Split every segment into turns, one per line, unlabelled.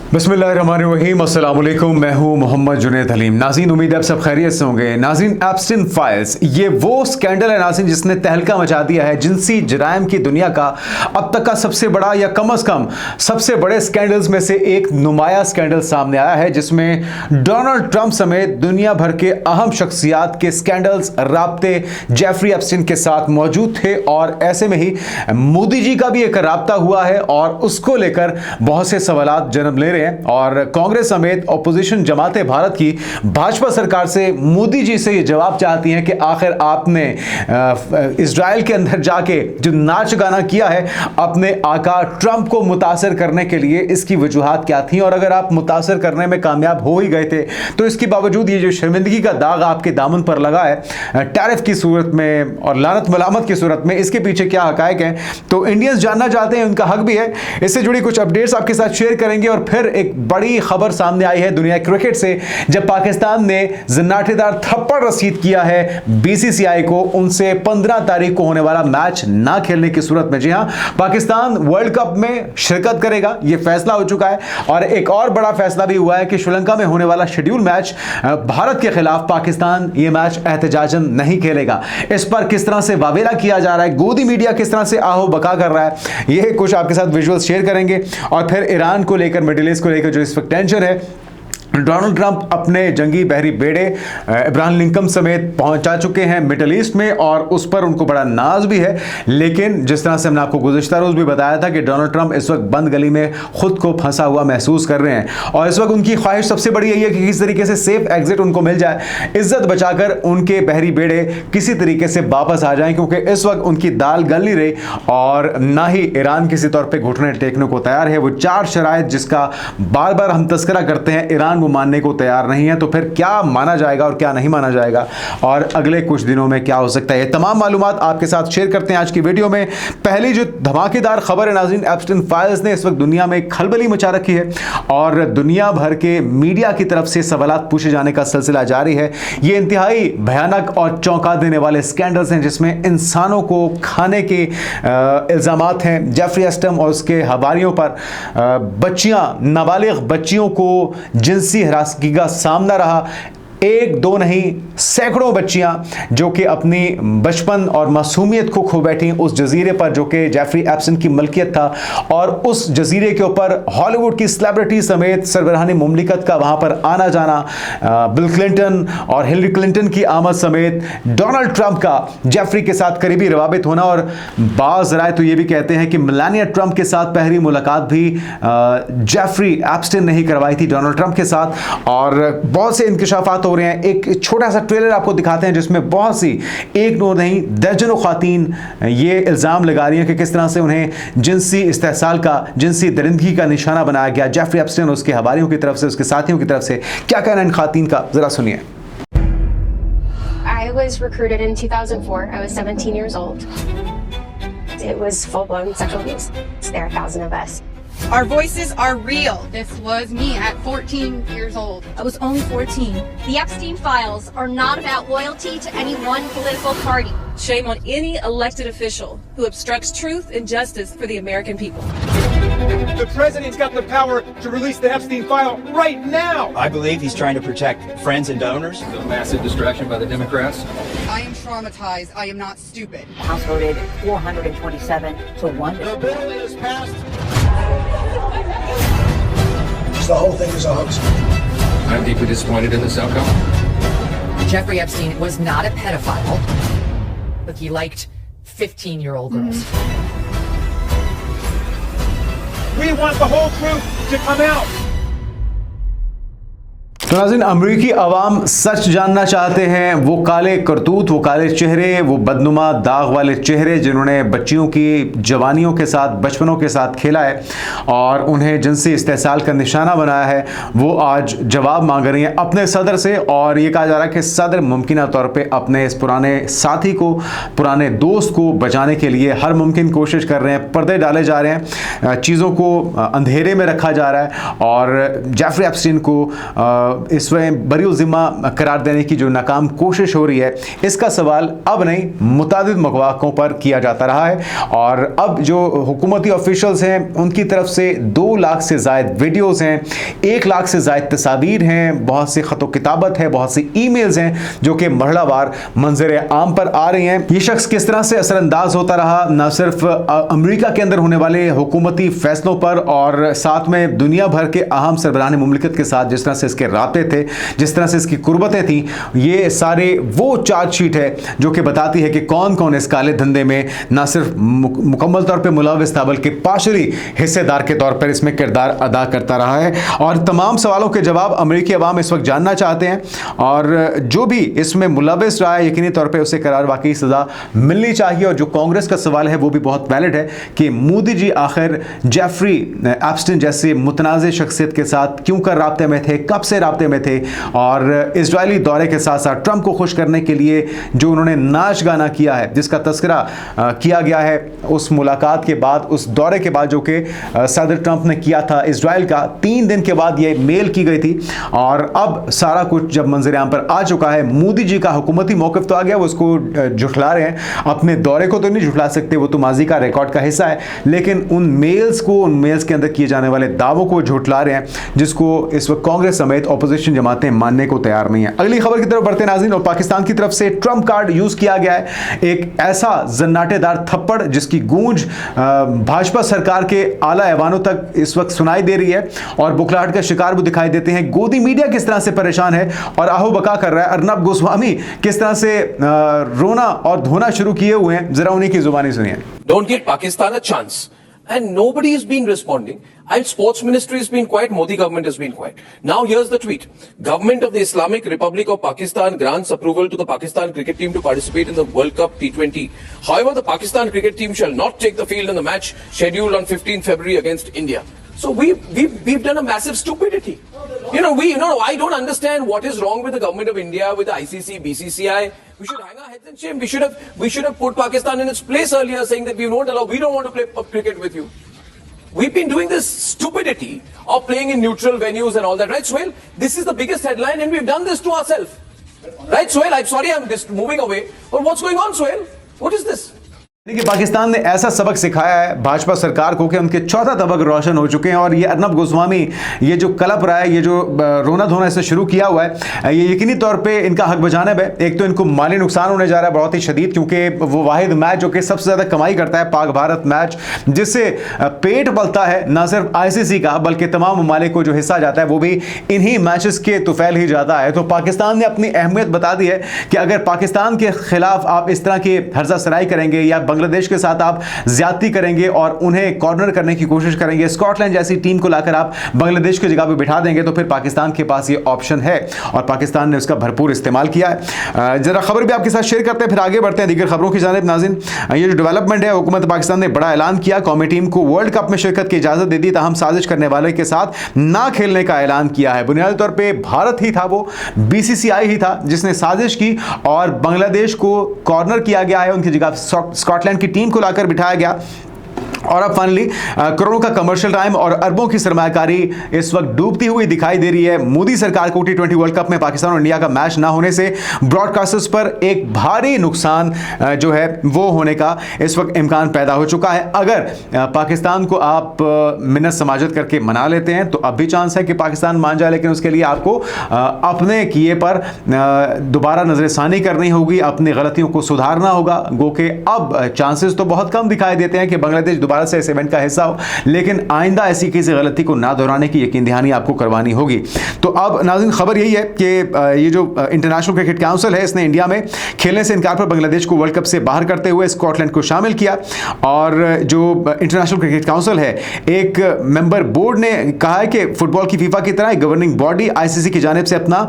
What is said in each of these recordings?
बिस्मिल्लाहिर्रहमानिर्रहीम, अस्सलाम वालेकुम। मैं हूं मोहम्मद जुनैद हलीम। नाज़रीन, उम्मीद है आप सब खैरियत से होंगे। नाज़रीन, एप्स्टीन फाइल्स ये वो स्कैंडल है नाज़रीन जिसने तहलका मचा दिया है जिनसी जराइम की दुनिया का अब तक का सबसे बड़ा या कम अज़ कम सबसे बड़े स्कैंडल्स में से एक नुमाया स्कैंडल सामने आया है, जिसमें डोनाल्ड ट्रंप समेत दुनिया भर के अहम शख्सियात के स्कैंडल्स राब्ते जेफरी एप्स्टीन के साथ मौजूद थे। और ऐसे में ही मोदी जी का भी एक राब्ता हुआ है और उसको लेकर बहुत से सवालात जन्म ले रहे हैं। और कांग्रेस समेत ऑपोजिशन जमाते भारत की भाजपा सरकार से मोदी जी से ये जवाब चाहती हैं कि आखिर आपने इजराइल के अंदर जाके जो नाच गाना किया है अपने आका ट्रंप को मुतासर करने के लिए, इसकी वजूहात क्या थी? और अगर आप मुतासर करने में कामयाब हो ही गए थे तो इसके बावजूद ये जो शर्मिंदगी का दाग आपके दामन पर लगा है टैरिफ की सूरत में और लानत मलामत की सूरत में, इसके पीछे क्या हकायक है? तो इंडियंस जानना चाहते हैं, उनका हक भी है। इससे जुड़ी कुछ अपडेट्स आपके साथ शेयर करेंगे। और फिर एक बड़ी खबर सामने आई है दुनिया क्रिकेट से, जब पाकिस्तान ने जन्नाटेदार थप्पड़ रसीद किया है बीसीसीआई को उनसे 15 तारीख को होने वाला मैच ना खेलने की सूरत में। जी हां, पाकिस्तान वर्ल्ड कप में शिरकत करेगा, यह फैसला हो चुका है। और एक और बड़ा फैसला भी हुआ है कि श्रीलंका में होने वाला शेड्यूल मैच भारत के खिलाफ पाकिस्तान यह मैच एहतजाजन नहीं खेलेगा। इस पर किस तरह से वावेला किया जा रहा है, गोदी मीडिया किस तरह से आहो बका कर रहा है, यह कुछ आपके साथ विजुअल्स शेयर करेंगे। और फिर ईरान को लेकर, मिडिल ईस्ट को लेकर जो इस वक्त टेंशन है, डोनाल्ड ट्रंप अपने जंगी बहरी बेड़े इब्राहिम लिंकन समेत पहुंचा चुके हैं मिडिल ईस्ट में और उस पर उनको बड़ा नाज भी है। लेकिन जिस तरह से हमने आपको गुज़िश्ता रोज़ भी बताया था कि डोनाल्ड ट्रंप इस वक्त बंद गली में खुद को फंसा हुआ महसूस कर रहे हैं और इस वक्त उनकी ख्वाहिश सबसे बड़ी यही है कि किसी तरीके से सेफ एग्जिट उनको मिल जाए, इज्जत बचाकर उनके बहरी बेड़े किसी तरीके से वापस आ जाएं, क्योंकि इस वक्त उनकी दाल गल नहीं रही और ना ही ईरान किसी तौर पर घुटने टेकने को तैयार है। वो 4 शराइत जिसका बार बार हम तस्करा करते हैं, ईरान वो मानने को तैयार नहीं है। तो फिर क्या माना जाएगा और क्या नहीं माना जाएगा और अगले कुछ दिनों में क्या हो सकता है, ये तमाम मालूमात आपके साथ शेयर करते हैं आज की वीडियो में। पहली जो धमाकेदार खबर है नाज़रीन, एप्स्टीन फाइल्स ने इस वक्त दुनिया में खलबली मचा रखी है और दुनिया भर के मीडिया की तरफ से सवालात पूछे जाने का सिलसिला जारी है। ये इंतहाई भयानक और चौंका देने वाले स्कैंडल्स हैं जिसमें इंसानों को खाने के इल्जामात हैं जेफरी एप्स्टीन और उसके हवारियों पर। बच्चियां, नाबालिग बच्चियों को जिनसी हरासगी का सामना रहा। एक दो नहीं, सैकड़ों बच्चियां जो कि अपनी बचपन और मासूमियत को खो बैठी उस जजीरे पर जो कि जेफरी एप्स्टीन की मलकियत था। और उस जजीरे के ऊपर हॉलीवुड की सेलिब्रिटी समेत सरबराहानी मुमलिकत का वहां पर आना जाना, बिल क्लिंटन और हिलरी क्लिंटन की आमद समेत डोनाल्ड ट्रंप का जेफरी के साथ करीबी रवाबित होना। और बाज़ राय तो ये भी कहते हैं कि मेलानिया ट्रंप के साथ पहली मुलाकात भी जेफरी एप्स्टीन ने ही करवाई थी डोनाल्ड ट्रंप के साथ। और बहुत से इंकशाफात हो रहे हैं। एक छोटा सा ट्रेलर आपको दिखाते हैं जिसमें बहुत सी, एक दो नहीं दर्जनों खातीन ये इल्जाम लगा रही हैं कि किस तरह से उन्हें जिनसी इस्तेहसाल का, जिनसी दरिंदगी का निशाना बनाया गया। जेफरी एप्स्टीन और उसके हवारियों की तरफ से, उसके साथियों की तरफ से क्या कहना इन खातीन का, जरा सुनिए।
I was recruited in 2004. I was 17 years old. It was full-blown sexual abuse. There are 1,000 of us.
Our voices are real.
This was me at 14 years old.
I was only 14.
The Epstein files are not about loyalty to any one political party.
Shame on any elected official who obstructs truth and justice for the American people.
The president's got the power to release the Epstein file right now.
I believe he's trying to protect friends and donors.
A massive distraction by the Democrats.
I am traumatized. I am not stupid.
The House voted 427 to 1.
The bill is passed.
The whole thing is a hoax.
I'm deeply disappointed in this outcome.
Jeffrey Epstein was not a pedophile, but he liked 15-year-old girls.
We want the whole truth to come out.
तो नाज़रीन, अमरीकी अवाम सच जानना चाहते हैं। वो काले करतूत, वो काले चेहरे, वो बदनुमा दाग वाले चेहरे जिन्होंने बच्चियों की जवानियों के साथ, बचपनों के साथ खेला है और उन्हें जिनसी इस्तेहसाल का निशाना बनाया है, वो आज जवाब मांग रही हैं अपने सदर से। और ये कहा जा रहा है कि सदर मुमकिन तौर पे अपने इस पुराने साथी को, पुराने दोस्त को बचाने के लिए हर मुमकिन कोशिश कर रहे हैं। पर्दे डाले जा रहे हैं, चीज़ों को अंधेरे में रखा जा रहा है और जेफरी एप्स्टीन को इसमें बरी जिम्मा करार देने की जो नाकाम कोशिश हो रही है, इसका सवाल अब नहीं मुतादिद मौक़ों पर किया जाता रहा है। और अब जो हुकूमती ऑफिशियल्स हैं उनकी तरफ से 2 लाख से ज़ायद वीडियोज़ हैं, 1 लाख से ज़ायद तस्वीर हैं, बहुत सी ख़त किताबत है, बहुत सी ईमेल्स हैं जो कि मरहलावार मंजर आम पर आ रही हैं। ये शख्स किस तरह से असरअंदाज होता रहा न सिर्फ अमेरिका के अंदर होने वाले हुकूमती फैसलों पर और साथ में दुनिया भर के अहम सरबराह मुमलिकत के साथ जिस तरह से इसके राब्ते थे, जिस तरह से इसकी कुर्बतें थी, ये सारे वो चार्जशीट है जो कि बताती है कि कौन कौन इस काले धंधे में न सिर्फ मुकम्मल तौर पर मुलविस था बल्कि पार्शली हिस्सेदार के तौर पर इसमें किरदार अदा करता रहा है। और तमाम सवालों के जवाब अमेरिकी अवाम इस वक्त जानना चाहते हैं और जो भी इसमें मुलविस रहा है यकीनी तौर पे उसे करार वाकई सज़ा मिलनी चाहिए। और जो कांग्रेस का सवाल है वो भी बहुत वैलिड है कि मोदी जी आखिर जेफरी एप्स्टीन जैसे मुतनाज़ शख्सियत के साथ क्यों कर राब्ते में थे, कब से राब्ते में थे, और इजरायली दौरे के साथ साथ ट्रंप को खुश करने के लिए जो उन्होंने नाच गाना किया है, जिसका तस्करा किया गया है उस मुलाकात के बाद, उस दौरे के बाद जो कि सदर ट्रंप ने किया था इसराइल का, 3 दिन के बाद ये मेल की गई थी। और अब सारा कुछ जब मंजर आम पर आ चुका है, मोदी जी का हुकूमती मौक़िफ़ तो आ गया, वो उसको झुठला रहे हैं, अपने दौरे को तो नहीं झुठला सकते, वो तो माजी का रिकॉर्ड का हिस्सा है, लेकिन उन मेल्स के अंदर किए जाने वाले दावों को झुठला रहे हैं जिसको इस वक्त कांग्रेस समेत ऑपोजिशन जमातें मानने को तैयार नहीं है। अगली खबर की तरफ बढ़ते नाज़रीन, और पाकिस्तान की तरफ से ट्रंप कार्ड यूज किया गया है, एक ऐसा जन्नाटेदार थप्पड़ जिसकी गूंज भाजपा सरकार के आला ऐवानों तक इस वक्त सुनाई दे रही है और बुखलाहट का शिकार भी दिखाई देते हैं। गोदी मीडिया किस तरह से परेशान है और आहो बका कर रहा है, अर्नब गोस्वामी किस तरह से रोना और धोना शुरू किए हुए हैं, जरा उन्हीं की जुबानी सुनिए।
Don't give Pakistan a chance. And nobody has been responding. And sports ministry has been quiet, Modi government has been quiet. Now here's the tweet. Government of the Islamic Republic of Pakistan grants approval to the Pakistan cricket team to participate in the World Cup T20. However, the Pakistan cricket team shall not take the field in the match scheduled on 15 February against India. So we've done a massive stupidity. I don't understand what is wrong with the government of India, with the ICC, BCCI. We should hang our heads in shame. We should have put Pakistan in its place earlier, saying that we don't want to play cricket with you. We've been doing this stupidity of playing in neutral venues and all that, right, Suhail? This is the biggest headline, and we've done this to ourselves, right, Suhail? I'm sorry, I'm just moving away, but what's going on, Suhail? What is this?
देखिए, पाकिस्तान ने ऐसा सबक सिखाया है भाजपा सरकार को कि उनके चौथा तबक रोशन हो चुके हैं और ये अर्नब गोस्वामी ये जो कलप रहा है, ये जो रोना धोना इससे शुरू किया हुआ है, ये यकीनी तौर पे इनका हक बजानब है। एक तो इनको माली नुकसान होने जा रहा है बहुत ही शदीद, क्योंकि वो वाहिद मैच जो कि सबसे ज़्यादा कमाई करता है पाक भारत मैच, जिससे पेट पलता है ना सिर्फ ICC का बल्कि तमाम ममालिक को जो हिस्सा जाता है वो भी इन्हीं मैचेस के तुफैल ही जाता है। तो पाकिस्तान ने अपनी अहमियत बता दी है कि अगर पाकिस्तान के खिलाफ आप इस तरह की हर्जा सराई करेंगे या बांग्लादेश के साथ आप ज्यादती करेंगे और उन्हें कॉर्नर करने की कोशिश करेंगे, स्कॉटलैंड जैसी टीम को लाकर आप बांग्लादेश की जगह पे बिठा देंगे, तो फिर पाकिस्तान के पास ये ऑप्शन है और पाकिस्तान ने उसका भरपूर इस्तेमाल किया है। जरा खबर भी आपके साथ शेयर करते हैं, फिर आगे बढ़ते हैं दीगर खबरों की जानिब। नाज़रीन, ये जो डेवलपमेंट है, हुकूमत पाकिस्तान ने बड़ा ऐलान किया, कौमी टीम को वर्ल्ड कप में शिरकत की इजाजत दे दी, ताहम साजिश करने वाले के साथ ना खेलने का ऐलान किया है। बुनियादी तौर पर भारत ही था, वो BCCI ही था जिसने साजिश की और बांग्लादेश को कॉर्नर किया गया है, उनकी जगह स्कॉटलैंड की टीम को लाकर बिठाया गया। और अब फाइनली करोड़ों का कमर्शियल टाइम और अरबों की सरमायाकारी इस वक्त डूबती हुई दिखाई दे रही है। मोदी सरकार को T20 वर्ल्ड कप में पाकिस्तान और इंडिया का मैच ना होने से ब्रॉडकास्टर्स पर एक भारी नुकसान जो है वो होने का इस वक्त इम्कान पैदा हो चुका है। अगर पाकिस्तान को आप मिन्नत समाजत करके मना लेते हैं तो अब भी चांस है कि पाकिस्तान मान जाए, लेकिन उसके लिए आपको अपने किए पर दोबारा नजरसानी करनी होगी, अपनी गलतियों को सुधारना होगा। गो के अब चांसेस तो बहुत कम दिखाई देते हैं कि बांग्लादेश दोबारा से इस इवेंट का हिस्सा हो, लेकिन आइंदा ऐसी किसी गलती को ना दोहराने की यकीन दहानी आपको करवानी होगी। तो अब नाज़रीन, खबर यही है कि ये जो इंटरनेशनल क्रिकेट काउंसिल है, इसने इंडिया में खेलने से इनकार पर बांग्लादेश को वर्ल्ड कप से बाहर करते हुए स्कॉटलैंड को शामिल किया। और जो इंटरनेशनल क्रिकेट काउंसिल है, एक मेंबर बोर्ड ने कहा है कि फुटबॉल की फीफा की तरह गवर्निंग बॉडी ICC की जानिब से अपना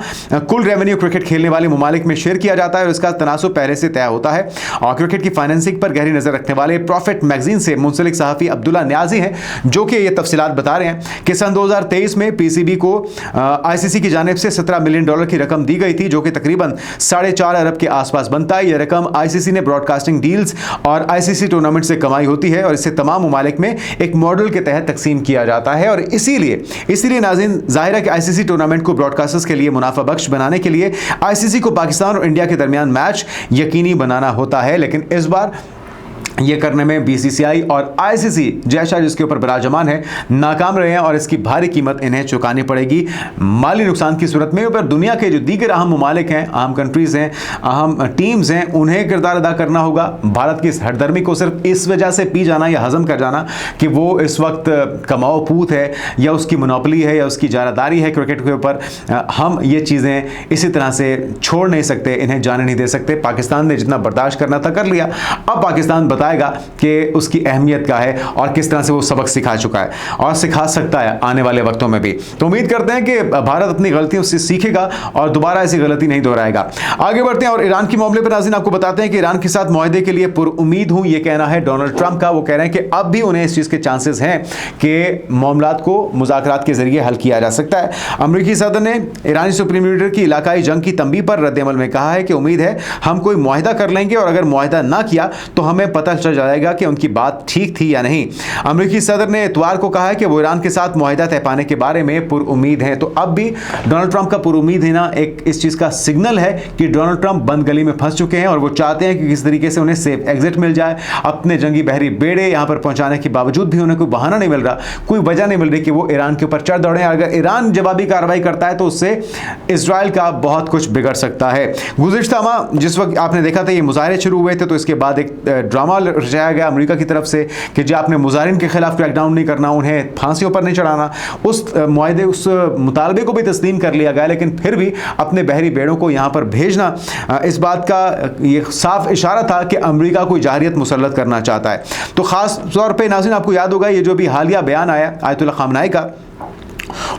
कुल रेवेन्यू क्रिकेट खेलने वाले ममालिक में शेयर किया जाता है और इसका तनासुब पहले से तय होता है। और क्रिकेट की फाइनेंसिंग पर गहरी नजर रखने वाले प्रॉफिट मैगजीन से मुंसलिक सहाफ़ी अब्दुल्ला न्याजी हैं, जो कि ये तफसीलात बता रहे हैं कि सन 2023 में पीसीबी को आईसीसी की जानिब से $17 मिलियन की रकम दी गई थी, जो कि तकरीबन 4.5 अरब के आसपास बनता है। यह रकम आईसीसी ने ब्रॉडकास्टिंग डील्स और आईसीसी टूर्नामेंट से कमाई होती है और इसे तमाम ममालिक में एक मॉडल के तहत तकसीम किया जाता है। और इसीलिए नाज़रीन, ज़ाहिर है कि आईसीसी टूर्नामेंट को ब्रॉडकास्टर्स के लिए मुनाफा बख्श बनाने के लिए आईसीसी को पाकिस्तान और इंडिया के दरमियान मैच यकीनी बनाना होता है, लेकिन इस बार ये करने में बीसीसीआई और आईसीसी जैसा जिसके ऊपर विराजमान है नाकाम रहे हैं और इसकी भारी कीमत इन्हें चुकानी पड़ेगी माली नुकसान की सूरत में। पर दुनिया के जो दीगर अहम ममालिक हैं, अहम कंट्रीज़ हैं, अहम टीम्स हैं, उन्हें किरदार अदा करना होगा। भारत की इस हरदर्मी को सिर्फ इस वजह से पी जाना या हजम कर जाना कि वो इस वक्त कमाओ पूत है या उसकी मोनोपोली है या उसकी जारादारी है क्रिकेट के ऊपर, हम ये चीज़ें इसी तरह से छोड़ नहीं सकते, इन्हें जाने नहीं दे सकते। पाकिस्तान ने जितना बर्दाश्त करना था कर लिया, अब पाकिस्तान बताएगा कि उसकी अहमियत क्या है और किस तरह से वो सबक सिखा चुका है और सिखा सकता है आने वाले वक्तों में भी। तो उम्मीद करते हैं कि भारत अपनी गलतियों से सीखेगा और दोबारा ऐसी गलती नहीं दोहराएगा। आगे बढ़ते हैं और ईरान के मामले पर नाज़रीन आपको बताते हैं कि ईरान के साथ मुआहदे के लिए पुरुम्मीद हूं, ये कहना है डोनाल्ड ट्रंप का। वो कह रहे हैं कि अब भी उन्हें इस चीज़ के चांसेस हैं कि मामलात को मुज़ाकरात के जरिए हल किया जा सकता है। अमरीकी सदर ने ईरानी सुप्रीम लीडर की इलाकाई जंग की तंबीह पर रद्द-ए-अमल में कहा है कि उम्मीद है हम कोई मुआहदा कर लेंगे और अगर मुआहदा ना किया तो हमें पता चल जाएगा कि उनकी बात ठीक थी या नहीं। अमरीकी सदर ने इतवार को कहा है कि वो ईरान के साथ मुआहदा तय पाने के बारे में पुरुम्मीद हैं। तो अब भी डोनाल्ड ट्रंप का पुरुम्मीद है ना, एक इस चीज़ का सिग्नल है कि डोनाल्ड ट्रंप बंद गली में फंस चुके हैं और वो चाहते हैं कि किस तरीके से उन्हें सेफ एग्जिट मिल जाए। अपने जंगी बहरी बेड़े यहाँ पर पहुँचाने के बावजूद भी उन्हें कोई बहाना नहीं मिल रहा, कोई वजह नहीं मिल रही कि वो ईरान के ऊपर चढ़ दौड़ें। अगर ईरान जवाबी कार्रवाई करता है तो उससे इजराइल का बहुत कुछ बिगड़ सकता है। गुज़िश्ता माह जिस वक्त आपने देखा था ये मुजाहरे शुरू हुए थे, तो इसके बाद एक ड्रामा रचाया गया अमेरिका की तरफ से कि जो आपने मुजाहिरीन के खिलाफ क्रैकडाउन नहीं करना, उन्हें फांसियों पर नहीं चढ़ाना। उस मुआहदे, उस मुतालबे को भी तस्लीम कर लिया गया, लेकिन फिर भी अपने बहरी बेड़ों को यहाँ पर भेजना, इस बात का ये साफ इशारा था कि अमेरिका कोई जाहिरियत मुसल्लत करना चाहता है। तो ख़ास तौर पर नाज़रीन आपको याद होगा ये जो भी हालिया बयान आया आयतुल्लाह ख़ामनेई का,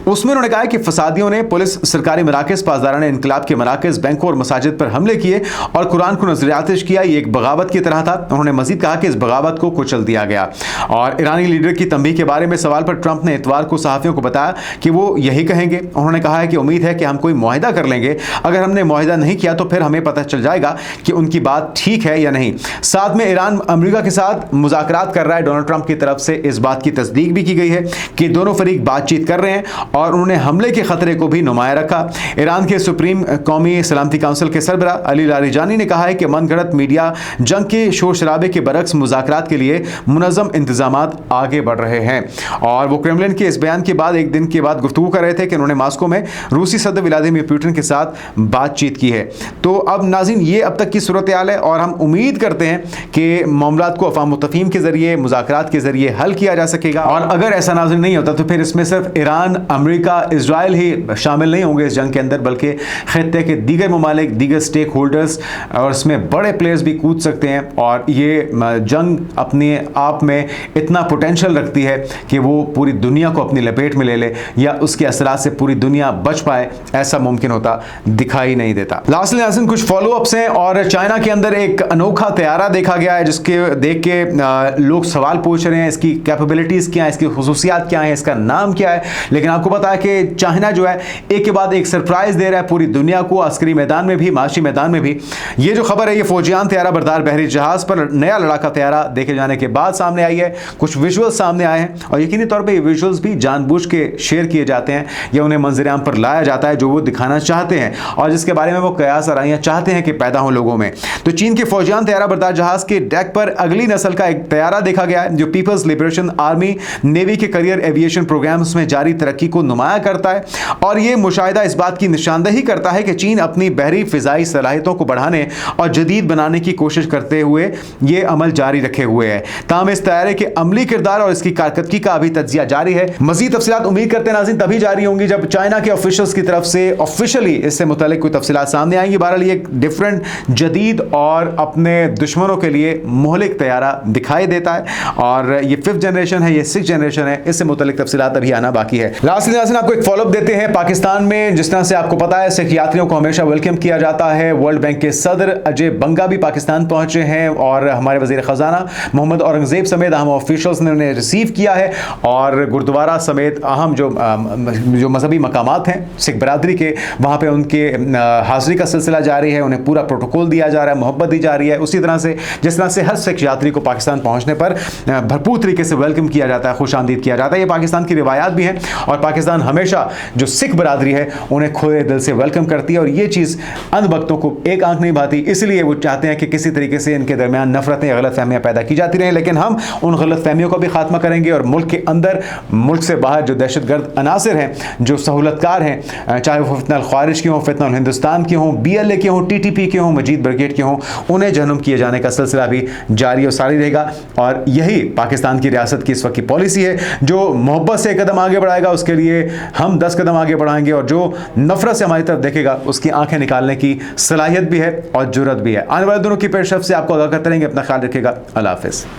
उसमें उन्होंने कहा कि फसादियों ने पुलिस, सरकारी मराकज़, पासदारान इनकलाब के मराकज़, बैंकों और मसाजिद पर हमले किए और कुरान को नज़र आतिश किया। ये एक बगावत की तरह था। उन्होंने मजीद कहा कि इस बगावत को कुचल दिया गया। और ईरानी लीडर की तंबीह के बारे में सवाल पर ट्रंप ने इतवार को सहाफ़ियों को बताया कि वो यही कहेंगे। उन्होंने कहा है कि उम्मीद है कि हम कोई मुआहदा कर लेंगे, अगर हमने मुआहदा नहीं किया तो फिर हमें पता चल जाएगा कि उनकी बात ठीक है या नहीं। साथ में ईरान अमेरिका के साथ मुज़ाकरात कर रहा है। डोनाल्ड ट्रंप की तरफ से इस बात की तस्दीक भी की गई है कि दोनों फरीक बातचीत कर रहे हैं और उन्होंने हमले के खतरे को भी नुमाया रखा। ईरान के सुप्रीम कौमी सलामती काउंसिल के सरबरा अली लारिजानी ने कहा है कि मनगढ़ंत मीडिया जंग के शोर शराबे के बरक्स मुज़ाकरात के लिए मुनज़्ज़म इंतजामात आगे बढ़ रहे हैं। और वो क्रेमलिन के इस बयान के बाद एक दिन के बाद गुफ्तगू कर रहे थे कि उन्होंने मॉस्को में रूसी सदर व्लादिमीर पुतिन के साथ बातचीत की है। तो अब नाज़रीन ये अब तक की सूरत हाल है और हम उम्मीद करते हैं कि मामलात को अफ़ाम तफ़हीम के ज़रिए, मुज़ाकरात के ज़रिए हल किया जा सकेगा। और अगर ऐसा नाज़रीन नहीं होता तो फिर इसमें सिर्फ ईरान, अमेरिका, इजराइल ही शामिल नहीं होंगे इस जंग के अंदर, बल्कि खित्ते के दीगर ममालिक, दीगर स्टेक होल्डर्स और इसमें बड़े प्लेयर्स भी कूद सकते हैं। और ये जंग अपने आप में इतना पोटेंशियल रखती है कि वो पूरी दुनिया को अपनी लपेट में ले ले या उसके असरात से पूरी दुनिया बच पाए, ऐसा मुमकिन होता दिखाई नहीं देता। लास्टली नाज़रीन कुछ फॉलोअप्स हैं और चाइना के अंदर एक अनोखा तैयारा देखा गया है जिसके देख के लोग सवाल पूछ रहे हैं इसकी कैपेबिलिटीज़ क्या है, इसकी खुसूसियात क्या है, इसका नाम क्या है। लेकिन आपको पता है कि चाइना जो है एक के बाद एक सरप्राइज दे रहा है पूरी दुनिया को, अस्करी मैदान में भी, माशी मैदान में भी। ये जो खबर है ये फौजियान तैयारा बरदार बहरी जहाज पर नया लड़ाका तैयारा देखे जाने के बाद सामने आई है। कुछ विजुअल्स सामने आए हैं और यकीनी तौर पे ये विजुअल्स भी जानबूझ के शेयर किए जाते हैं या उन्हें मंजर-ए-आम पर लाया जाता है जो वो दिखाना चाहते हैं और जिसके बारे में वो कयास आराइयां चाहते हैं कि पैदा हो लोगों में। तो चीन के फौजियान तैयारा बरदार जहाज के डेक पर अगली नस्ल का एक तैयारा देखा गया है जो पीपल्स लिबरेशन आर्मी नेवी के करियर एविएशन प्रोग्राम्स में जारी तरक्की को नुमाया करता है। और यह मुशाहिदा इस बात की निशानदही करता है कि चीन अपनी बहरी फिजाई सलाहियतों को बढ़ाने और जदीद बनाने की कोशिश करते हुए ये अमल जारी रखे हुए है। ताहम इस तैयारे के अमली किरदार और इसकी कारकर्दगी का अभी तज्जिया जारी है। मजीद तफसीलात उम्मीद करते हैं नाज़रीन तभी जारी होंगी जब चाइना के ऑफिशियल्स की तरफ से ऑफिशियली इससे मुतालिक कोई तफसीलात सामने आएंगी। बहरहाल ये एक डिफरेंट, जदीद और अपने दुश्मनों के लिए मोहलिक तैयारा दिखाई देता है और ये 5th जनरेशन है, ये 6th जनरेशन है, इससे मुतालिक तफसीलात अभी आना बाकी है। लास्ट नाज़रीन आपको एक फॉलोअप देते हैं। पाकिस्तान में जिस तरह से आपको पता है सिख यात्रियों को हमेशा वेलकम किया जाता है। वर्ल्ड बैंक के सदर अजय बंगा भी पाकिस्तान पहुंचे हैं और हमारे वजीर खजाना मोहम्मद औरंगजेब समेत अहम ऑफिशियल्स ने उन्हें रिसीव किया है और गुरुद्वारा समेत अहम जो मजहबी मकामात हैं सिख बरादरी के, वहाँ पे उनके हाजिरी का सिलसिला जारी है। उन्हें पूरा प्रोटोकॉल दिया जा रहा है, मोहब्बत दी जा रही है। उसी तरह से जिस तरह से हर सिख यात्री को पाकिस्तान पहुँचने पर भरपूर तरीके से वेलकम किया जाता है, खुशामदीद किया जाता है। ये पाकिस्तान की रिवायात भी हैं और पाकिस्तान हमेशा जो सिख बरादरी है उन्हें खुले दिल से वेलकम करती है और ये चीज़ अंध भक्तों को एक आंख नहीं भाती, इसलिए वो चाहते हैं कि किसी तरीके से इनके दरमियान नफरतें या गलत फहमियाँ पैदा की जाती रहें। लेकिन हम उन गलत फहमियों का भी खात्मा करेंगे और मुल्क के अंदर मुल्क से बाहर जो दहशतगर्द अनासिर हैं, जो सहूलतकार हैं, चाहे वो फितनल ख्वारिज के हों, फितनल हिंदुस्तान के हों, BLA के हों, TTP के हों, मजीद ब्रिगेड के हों, उन्हें जहन्नुम किए जाने का सिलसिला भी जारी और सारी रहेगा। और यही पाकिस्तान की रियासत की इस वक्त की पॉलिसी है। जो मोहब्बत से कदम आगे बढ़ाएगा उसके लिए हम 10 कदम आगे बढ़ाएंगे और जो नफरत से हमारी तरफ देखेगा उसकी आंखें निकालने की सलाहियत भी है और जुर्रत भी है। आने वाले दिनों की पेशरफ से आपको आगाह करते रहेंगे। अपना ख्याल रखिएगा। अल्लाह हाफिज़।